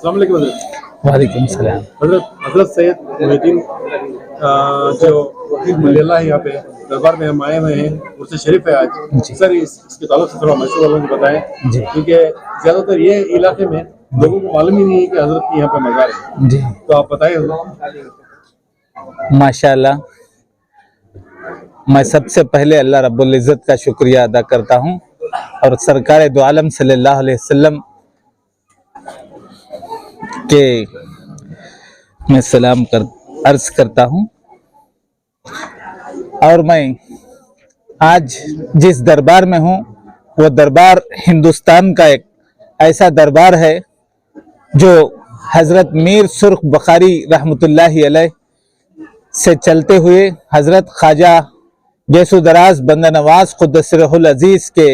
वालेकुम सलाम। हजरत सैयद मोहिउद्दीन जो मलिल्ला है यहाँ पे दरबार में हम आए हुए हैं, उससे शरीफ है आज। सर इसके ताल्लुक से थोड़ा मैसूर वालों को बताएं, क्योंकि ज्यादातर ये इलाके में लोगों को मालूम ही नहीं है कि हजरत की यहाँ पे मज़ार है। जी तो आप बताएं। माशाअल्लाह, मैं सबसे पहले अल्लाह रब्बुल इज़्ज़त का शुक्रिया अदा करता हूँ और सरकार दो आलम सल्लल्लाहु अलैहि वसल्लम के मैं सलाम अर्ज करता हूँ। और मैं आज जिस दरबार में हूँ वो दरबार हिंदुस्तान का एक ऐसा दरबार है जो हज़रत मीर सुर्ख बुखारी रहमतुल्लाहि अलैह से चलते हुए हज़रत ख्वाजा गैसु दराज बंदा नवाज खुद्दस रूहुल अजीज के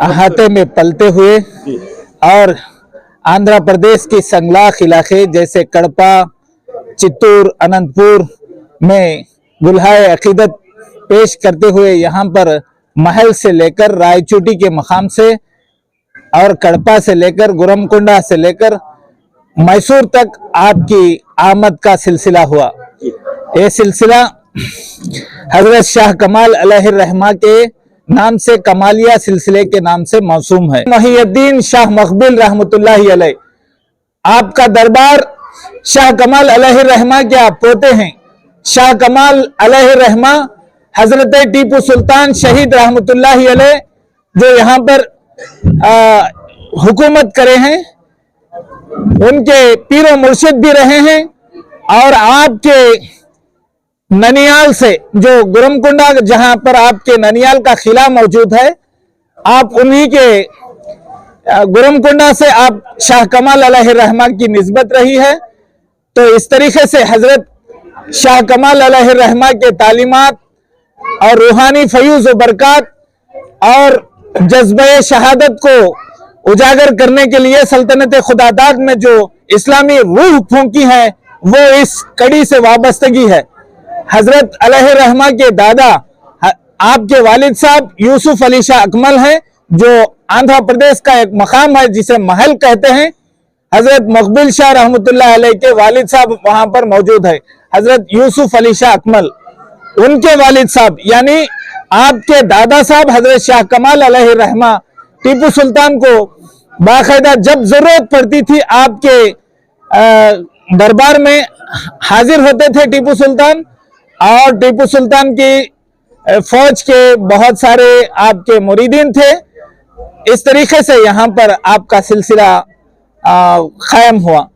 अहाते में पलते हुए और आंध्र प्रदेश के संगलाख इलाके जैसे कड़पा, चित्तूर, अनंतपुर में गुलहाए अकीदत पेश करते हुए यहाँ पर महल से लेकर रायचूटी के मकाम से और कड़पा से लेकर गुरमकुंडा से लेकर मैसूर तक आपकी आमद का सिलसिला हुआ। ये सिलसिला हजरत शाह कमाल अलैहिर्रहमा के नाम से कमालिया सिलसिले के नाम से मौसूम है। मोहिउद्दीन शाह मकबूल रहमतुल्लाहि अलैह आपका दरबार शाह कमाल अलैहिर्रहमा के आप पोते हैं। शाह कमाल अलैहिर्रहमा हजरत टीपू सुल्तान शहीद रहमतुल्लाहि अलैह जो यहाँ पर हुकूमत करे हैं, उनके पीरो मुर्शिद भी रहे हैं। और आपके ननियाल से जो गुरमकुंडा जहां पर आपके ननियाल का किला मौजूद है, आप उन्हीं के गुरमकुंडा से आप शाह कमाल अलैहिर्रहमा की निस्बत रही है। तो इस तरीके से हजरत शाह कमाल अलैहिर्रहमा के तालीमात और रूहानी फयूज व बरकत और जज्बे शहादत को उजागर करने के लिए सल्तनत खुदादाद में जो इस्लामी रूह फूंकी है वो इस कड़ी से वाबस्तगी है। हजरत अलैहिर्रहमा के दादा आपके वालिद साहब यूसुफ अली शाह अकमल हैं, जो आंध्र प्रदेश का एक मकाम है जिसे महल कहते हैं। हजरत मकबूल शाह रहमतुल्लाह अलैह के वालिद साहब वहां पर मौजूद है, हजरत यूसुफ अली शाह अकमल। उनके वालिद साहब यानी आपके दादा साहब हजरत शाह कमाल अलैहिर्रहमा टीपू सुल्तान को बाकायदा जब जरूरत पड़ती थी आपके दरबार में हाजिर होते थे टीपू सुल्तान, और टीपू सुल्तान की फौज के बहुत सारे आपके मुरीदीन थे। इस तरीके से यहाँ पर आपका सिलसिला कायम हुआ।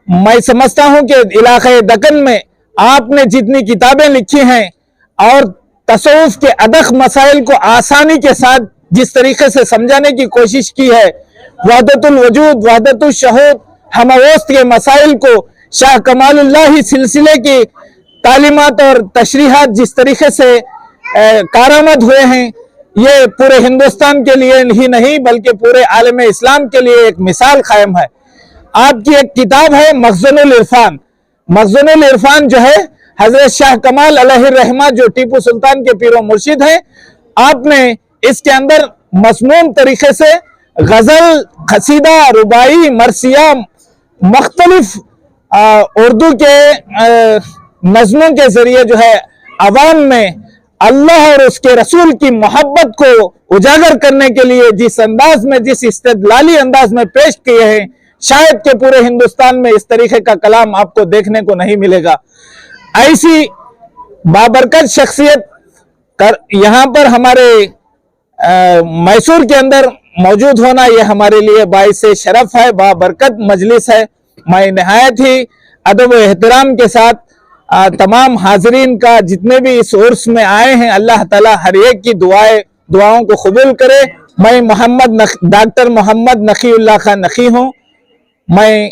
मैं समझता हूँ कि इलाके दक्कन में आपने जितनी किताबें लिखी हैं और तसव्वुफ के अदक मसाइल को आसानी के साथ जिस तरीके से समझाने की कोशिश की है, वहदतुल वजूद, वहदतुल शहूद, हमवस्त के मसाइल को शाह कमालुल्लाही सिलसिले की तालीमात और तशरीहात जिस तरीके से कारामद हुए हैं, ये पूरे हिंदुस्तान के लिए ही नहीं बल्कि पूरे आलम इस्लाम के लिए एक मिसाल कायम है। आपकी एक किताब है मखज़ूनुल इरफान। मखज़ूनुल इरफान जो है हजरत शाह कमाल अलैहिर्रहमा जो टीपू सुल्तान के पीरो मुर्शिद हैं, आपने इसके अंदर मज़मून तरीके से गजल, कसीदा, रुबाई, मरसिया, मुख्तलिफ उर्दू के नज़मों के जरिए जो है अवाम में अल्लाह और उसके रसूल की मोहब्बत को उजागर करने के लिए जिस अंदाज में, जिस इस्तेदलाली अंदाज में पेश किए हैं, शायद के पूरे हिंदुस्तान में इस तरीके का कलाम आपको देखने को नहीं मिलेगा। ऐसी बाबरकत शख्सियत यहाँ पर हमारे मैसूर के अंदर मौजूद होना ये हमारे लिए बाइस शरफ है, बाबरकत मजलिस है। मैं नहायत ही अदब व एहतराम के साथ तमाम हाजरीन का जितने भी इस उर्स में आए हैं, अल्लाह ताला हर एक की दुआओं को कबूल करे। मैं डॉक्टर मोहम्मद नकीउल्लाह खान नकी हूँ। मैं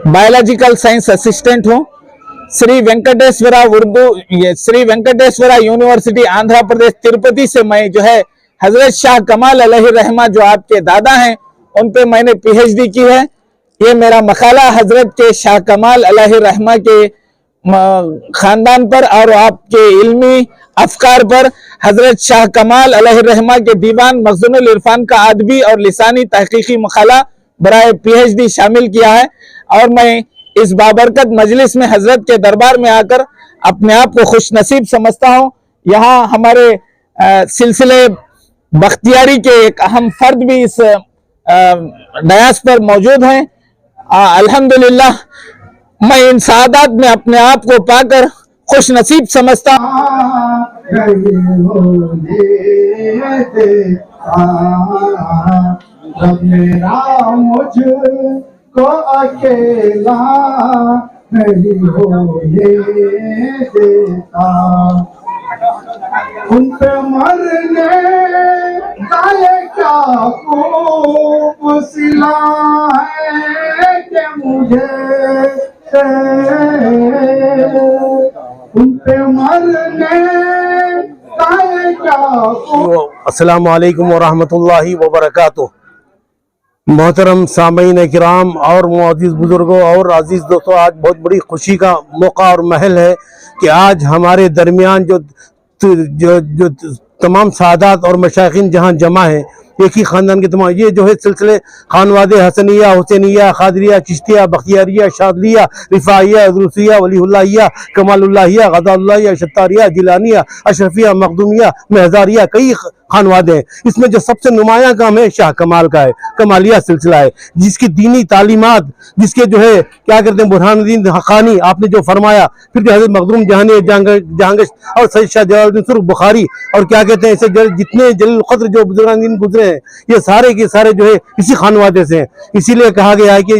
बायोलॉजिकल साइंस असिस्टेंट हूँ। श्री वेंकटेश्वरा यूनिवर्सिटी आंध्र प्रदेश तिरुपति से मैं जो है हजरत शाह कमाल अलैहिर्रहमा जो आपके दादा हैं उन पे मैंने पीएचडी की है। ये मेरा मकाला हजरत के शाह कमाल अलैहिर्रहमा के खानदान पर और आपके इल्मी अफकार पर हजरत शाह कमाल अलैहिर्रहमा के दीवान मखज़ूनुल इरफान का अदबी और लिसानी तहकीकी मकाला बराए PhD शामिल किया है। और मैं इस बाबरकत मजलिस में हजरत के दरबार में आकर अपने आप को खुश नसीब समझता हूँ। यहाँ हमारे सिलसिले बख्तियारी के एक अहम फर्द भी इस डयास पर मौजूद हैं। अल्हम्दुलिल्लाह मैं इन सादात में अपने आप को पाकर खुश नसीब समझता हूँ। मुझको अकेला नहीं होने देता, उन पे मरने का ये क्या खूब सिला है कि मुझे उन पे मरने का ये क्या खूब। अस्सलामु अलैकुम वरहमतुल्लाहि वबरकातुह। मोहतरम सामीन किराम और मुअज़्ज़िज़ बुजुर्गों और अजीज़ दोस्तों, आज बहुत बड़ी खुशी का मौका और महल है कि आज हमारे दरमियान जो तमाम सादात और मशाइखीन जहाँ जमा है, एक ही ख़ानदान के तमाम, ये जो है सिलसिले खानवादे हसनिया, हुसैनिया, खादरिया, चिश्तिया, बख्तियारिया, शादलिया, रिफाइया, अदरूसिया, वलीउल्लाहिया, कमालुल्लाहिया, गज़ाउल्लाहिया, शत्तारिया, जिलानिया, अशरफिया, मखदूमिया, महज़ारिया, कई खानवादे हैं। इसमें जो सबसे नुमायां काम है शाह कमाल का है, कमालिया सिलसिला है, जिसकी दीनी तालीमात, जिसके जो है क्या कहते हैं बुरहानुद्दीन हक़ानी आपने जो फरमाया, फिर जो हज़रत मखदूम जहानी जहांगश और सैयद शाह जलालुद्दीन सुर्ख बुखारी और क्या कहते हैं ऐसे जितने जलील क़द्र जो बुजुर्गान गुजरे हैं, ये सारे के सारे जो है इसी खानवादे से हैं। इसीलिए कहा गया है कि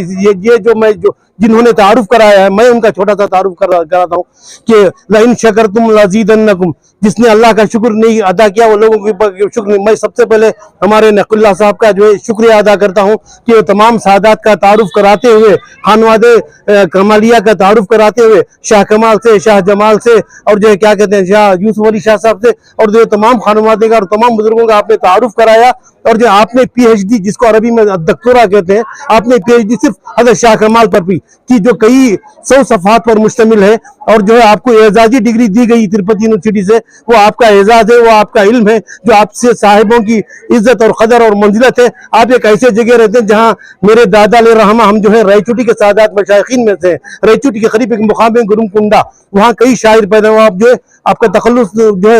ये जो जिन्होंने तारुफ कराया है, मैं उनका छोटा सा तारुफ कराता हूँ कि लइन शकरतुम लज़ीदन्नकुम, जिसने अल्लाह का शुक्र नहीं अदा किया वो लोगों के शुक्र नहीं। मैं सबसे पहले हमारे नकुल्ला साहब का जो है शुक्रिया अदा करता हूँ कि वो तमाम सादात का तारुफ कराते हुए, खानवादे कमालिया का तारुफ कराते हुए, शाह कमाल से, शाह जमाल से और जो है क्या कहते हैं शाह यूसुफ अली शाह साहब से और जो तमाम खानवादे का और तमाम बुजुर्गों का आपने तारुफ कराया। और जो आपने PhD, जिसको अरबी में दक्तोरा कहते हैं, आपने PhD सिर्फ हज़रत शाह कमाल पर भी की जो कई 100 सफ़हात पर मुश्तमिल है और जो है आपको एजाजी डिग्री दी गई तिरुपति यूनिवर्सिटी से, वो आपका एजाज है, वो आपका इल्म है, जो आपसे साहिबों की इज्जत और कदर और मंजिलत है। आप एक ऐसे जगह रहते हैं जहाँ मेरे दादा ले रहमा हम जो है रायचूटी के सादात मशाइखीन में से, रायचूटी के करीब एक मुकाम है गुरुमकुंडा, वहाँ कई शायर पैदा हुआ। आप जो है आपका तखल्लुस जो है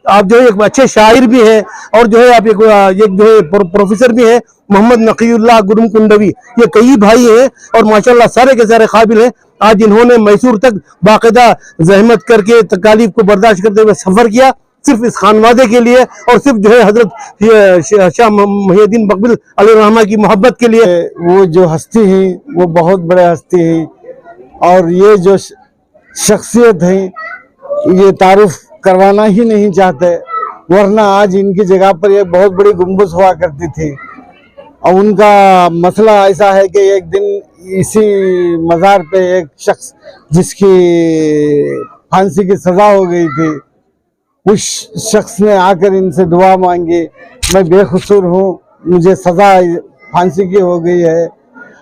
आप जो है एक अच्छे शायर भी हैं और जो है आप एक जो है प्रोफेसर भी हैं, मोहम्मद नकीउल्लाह गुरुमकुंडवी, ये कई भाई हैं और माशाल्लाह सारे के सारे काबिल हैं। आज इन्होंने मैसूर तक बाकायदा जहमत करके तकालीफ को बर्दाश्त करते हुए सफर किया सिर्फ इस खानवादे के लिए और सिर्फ जो है हजरत शाह मुहिउद्दीन मकबूल अलैहिर्रहमा की मोहब्बत के लिए। वो जो हस्ती है वो बहुत बड़े हस्ती है और ये जो शख्सियत है ये तारुफ करवाना ही नहीं चाहते, वरना आज इनकी जगह पर एक बहुत बड़ी गुम्बद हुआ करती थी। और उनका मसला ऐसा है कि एक दिन इसी मज़ार पे एक शख्स जिसकी फांसी की सज़ा हो गई थी, उस शख्स ने आकर इनसे दुआ मांगी, मैं बेकसूर हूँ, मुझे सज़ा फांसी की हो गई है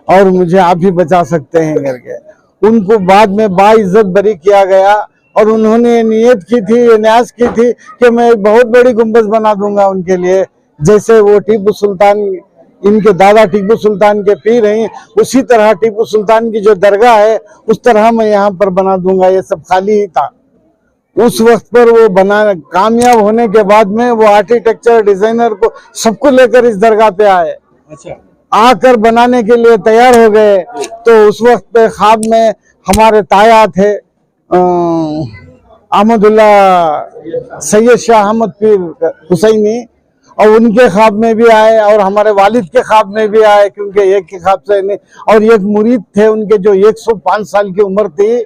और मुझे आप ही बचा सकते हैं करके। उनको बाद में बाइज्जत बरी किया गया और उन्होंने नियत की थी, न्यास की थी कि मैं एक बहुत बड़ी गुंबद बना दूंगा उनके लिए, जैसे वो टीपू सुल्तान, इनके दादा टीपू सुल्तान के पीर हैं, उसी तरह टीपू सुल्तान की जो दरगाह है उस तरह मैं यहाँ पर बना दूंगा। ये सब खाली ही था उस वक्त पर। वो बना कामयाब होने के बाद में वो आर्किटेक्चर डिजाइनर को सबको लेकर इस दरगाह पे आए। अच्छा, आकर बनाने के लिए तैयार हो गए। तो उस वक्त पे ख्वाब में हमारे ताया थे अहमदुल्ला सैयद शाह अहमद पीर हुसैनी, और उनके ख्वाब में भी आए और हमारे वालिद के ख्वाब में भी आए, क्योंकि एक के ख्वाब से नहीं। और एक मुरीद थे उनके जो 105 साल की उम्र थी,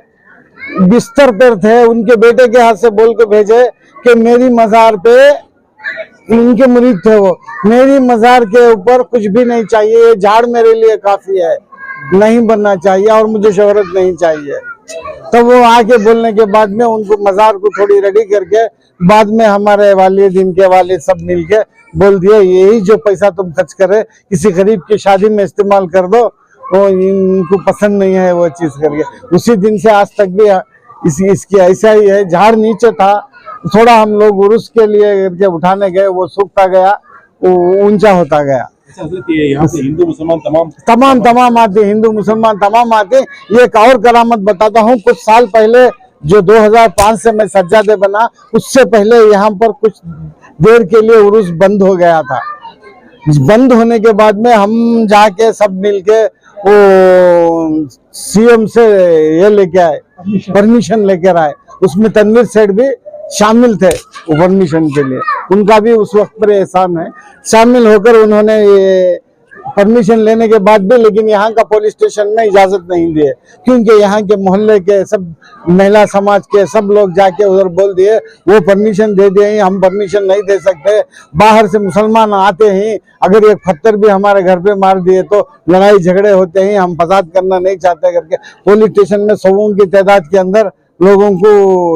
बिस्तर पर थे, उनके बेटे के हाथ से बोल के भेजे कि मेरी मज़ार पे, उनके मुरीद थे वो, मेरी मज़ार के ऊपर कुछ भी नहीं चाहिए, ये झाड़ मेरे लिए काफी है, नहीं बनना चाहिए और मुझे शोहरत नहीं चाहिए। तब वो आके बोलने के बाद में उनको मज़ार को थोड़ी रेडी करके बाद में हमारे वालिद, इनके वालिद सब मिलके बोल दिए यही जो पैसा तुम खर्च करे किसी गरीब की शादी में इस्तेमाल कर दो, वो इनको पसंद नहीं है वो चीज़ करके। उसी दिन से आज तक भी इसकी ऐसा ही है। झाड़ नीचे था थोड़ा हम लोग उर्स के लिए जब उठाने गए वो सूखता गया, वो ऊंचा होता गया। अच्छा, हजरत ये यहाँ पे हिंदू मुसलमान तमाम आते, हिंदू मुसलमान तमाम आते। ये एक और करामत बताता हूँ। कुछ साल पहले जो 2005 से मैं सज्जादे बना, उससे पहले यहाँ पर कुछ देर के लिए उर्स बंद हो गया था। बंद होने के बाद में हम जाके सब मिलके वो सीएम से ये लेके आए, परमिशन लेकर आए। उसमें तनवीर सेठ भी शामिल थे वो परमिशन के लिए, उनका भी उस वक्त पर एहसान है। शामिल होकर उन्होंने ये परमिशन लेने के बाद भी, लेकिन यहाँ का पुलिस स्टेशन में इजाजत नहीं दिए, क्योंकि यहाँ के मोहल्ले के सब महिला समाज के सब लोग जाके उधर बोल दिए वो परमिशन दे दिए, हम परमिशन नहीं दे सकते। बाहर से मुसलमान आते हैं, अगर एक पत्थर भी हमारे घर पे मार दिए तो लड़ाई झगड़े होते हैं, हम फसाद करना नहीं चाहते करके पुलिस स्टेशन में सौों की तादाद के अंदर लोगों को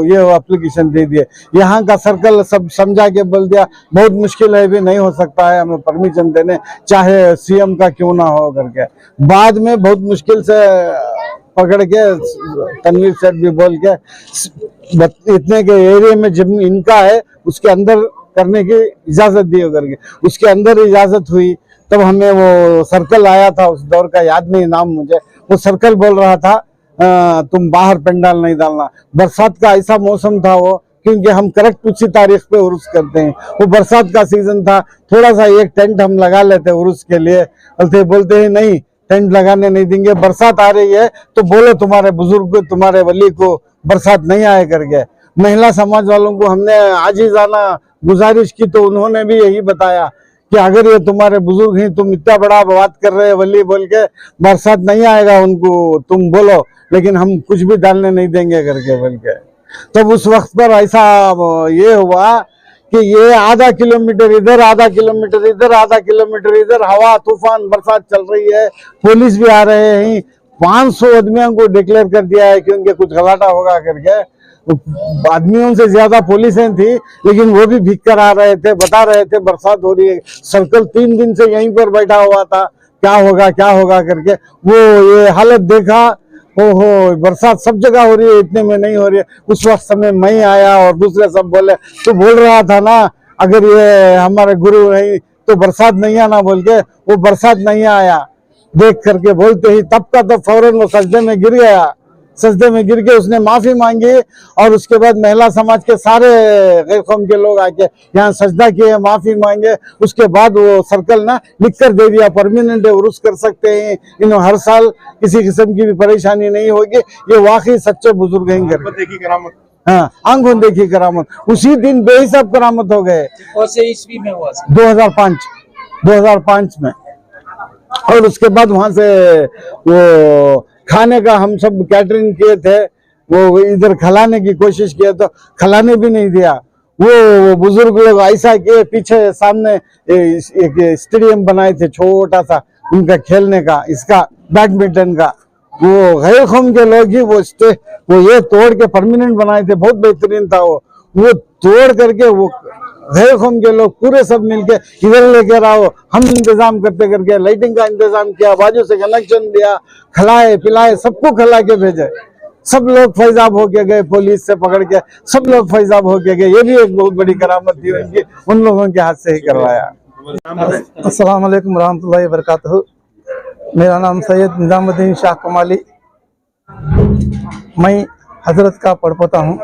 ये एप्लीकेशन दे दिए। यहाँ का सर्कल सब समझा के बोल दिया बहुत मुश्किल है, भी नहीं हो सकता है हमें परमिशन देने, चाहे सीएम का क्यों ना हो करके। बाद में बहुत मुश्किल से पकड़ के तनवीर सेठ भी बोल के इतने के एरिया में जब इनका है उसके अंदर करने की इजाजत दी करके, उसके अंदर इजाजत हुई। तब हमें वो सर्कल आया था, उस दौर का याद नहीं नाम मुझे, वो सर्कल बोल रहा था तुम बाहर पंडाल नहीं डालना। बरसात का ऐसा मौसम था वो, क्योंकि हम करेक्ट उसी तारीख पे उर्स करते हैं। वो बरसात का सीजन था, थोड़ा सा एक टेंट हम लगा लेते उर्स के लिए, बोलते हैं नहीं टेंट लगाने नहीं देंगे, बरसात आ रही है तो बोलो तुम्हारे बुजुर्ग को, तुम्हारे वली को बरसात नहीं आए करके। महिला समाज वालों को हमने आजीजाना गुजारिश की तो उन्होंने भी यही बताया कि अगर ये तुम्हारे बुजुर्ग हैं, तुम इतना बड़ा बात कर रहे हैं वली बोल के, बरसात नहीं आएगा उनको तुम बोलो, लेकिन हम कुछ भी डालने नहीं देंगे करके बोल के। तब उस वक्त पर ऐसा ये हुआ कि ये आधा किलोमीटर इधर, आधा किलोमीटर इधर, आधा किलोमीटर इधर हवा तूफान बरसात चल रही है, पुलिस भी आ रहे हैं। 500 आदमियों को डिक्लेयर कर दिया है क्योंकि कुछ गलाटा होगा करके। आदमियों से ज्यादा पुलिसें थी, लेकिन वो भी भीग कर आ रहे थे, बता रहे थे बरसात हो रही है। सर्कल 3 दिन से यहीं पर बैठा हुआ था, क्या होगा करके। वो ये हालत देखा, ओहो बरसात सब जगह हो रही है, इतने में नहीं हो रही है। उस वक्त समय मैं आया और दूसरे सब बोले तो बोल रहा था ना अगर ये हमारे गुरु नहीं तो बरसात नहीं आना बोल के। वो बरसात नहीं आया देख करके बोलते ही तब का तो फौरन वो सजदे में गिर गया। सजदे में गिर के उसने माफी मांगी और उसके बाद महिला समाज के सारे गैर कौम के लोग आके यहाँ सजदा किए, माफी मांगे। उसके बाद वो सर्कल ना लिख कर दे दिया परमानेंट उर्स कर सकते हैं, इन्हों हर साल किसी किस्म की भी परेशानी नहीं होगी। ये वाकई सच्चे बुजुर्ग हैं करके। हाँ, आंखों देखी करामत। उसी दिन बेहिसाब करामत हो गए। कौन से ईस्वी में हुआ? 2005 में। और उसके बाद वहां से वो खाने का हम सब कैटरिंग किए थे, वो इधर खिलाने की कोशिश किया तो खिलाने भी नहीं दिया। वो बुजुर्ग लोग ऐसा किए, पीछे सामने एक स्टेडियम बनाए थे छोटा सा उनका खेलने का, इसका बैडमिंटन का। वो गैर कौम के लोग ही वो ये तोड़ के परमानेंट बनाए थे, बहुत बेहतरीन था वो तोड़ करके वो गैर कौम के लोग पूरे सब मिलके इधर लेकर आओ, हम इंतजाम करते करके लाइटिंग का इंतजाम किया, बाजू से कनेक्शन दिया, खिलाए पिलाए, सबको खिला के भेजे। सब लोग फैजाब होके गए, पुलिस से पकड़ के सब लोग फैजाब होके गए। ये भी एक बहुत बड़ी करामत थी उनकी, उन लोगों के हाथ से ही करवाया। अस्सलाम वालेकुम रहमतुल्लाहि व बरकातहू। मेरा नाम सैयद निजामुद्दीन शाह कमाली, मैं हजरत का पड़पोता हूँ।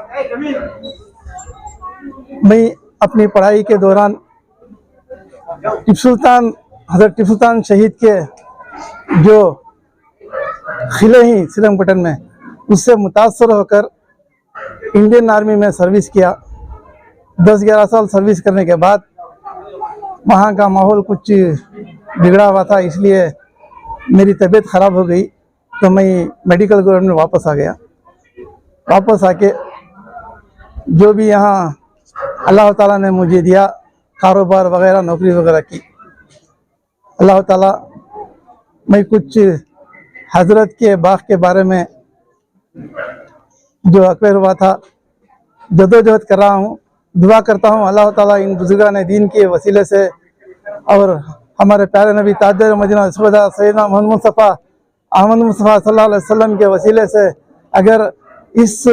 मैं अपनी पढ़ाई के दौरान हजरत टीपू सुल्तान शहीद के जो खिले हैं श्रीरंगपट्टन में, उससे मुतासर होकर इंडियन आर्मी में सर्विस किया। 10-11 साल सर्विस करने के बाद वहाँ का माहौल कुछ बिगड़ा हुआ था, इसलिए मेरी तबीयत ख़राब हो गई तो मैं मेडिकल गवर्नमेंट में वापस आ गया। वापस आके जो भी यहाँ अल्लाह ताला ने मुझे दिया, कारोबार वगैरह नौकरी वगैरह की, अल्लाह ताला मैं कुछ हजरत के बाग के बारे में जो अक्बर हुआ था जदोजहद कर रहा हूँ। दुआ करता हूँ अल्लाह ताला इन बुजुर्गान दीन के वसीले से और हमारे प्यारे नबी ताजदार मदीना सैयदना मोहम्मद मुस्तफ़ा अहमद मुस्तफ़ा सल्लल्लाहु अलैहि वसल्लम के वसीले से अगर इस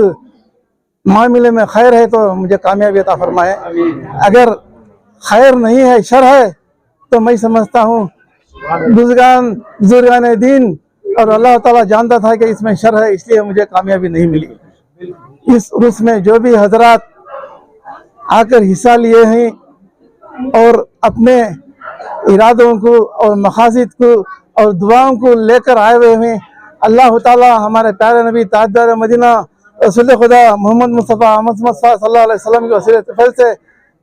मामले में खैर है तो मुझे कामयाबी अता फरमाए, अगर खैर नहीं है, शर है, तो मैं समझता हूँ बुजुर्गान दीन और अल्लाह ताला जानता था कि इसमें शर है, इसलिए मुझे कामयाबी नहीं मिली। इस उर्स में जो भी हजरात आकर हिस्सा लिए हैं और अपने इरादों को और मकासद को और दुआओं को लेकर आए हुए हैं, अल्लाह ताला हमारे प्यारे नबी ताजदार मदीना रसूल खुदा मोहम्मद मुस्तफ़ा अहमद सल्लल्लाहु अलैहि वसल्लम के वसीले से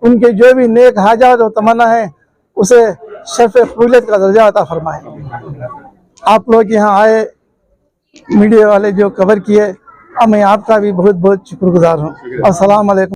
उनके जो भी नेक हाजात और तमन्ना है उसे शर्फ कबूलियत का दर्जा अता फरमाए। आप लोग यहाँ आए, मीडिया वाले जो कवर किए, अब मैं आपका भी बहुत बहुत शुक्रगुजार हूँ। अस्सलाम वालेकुम।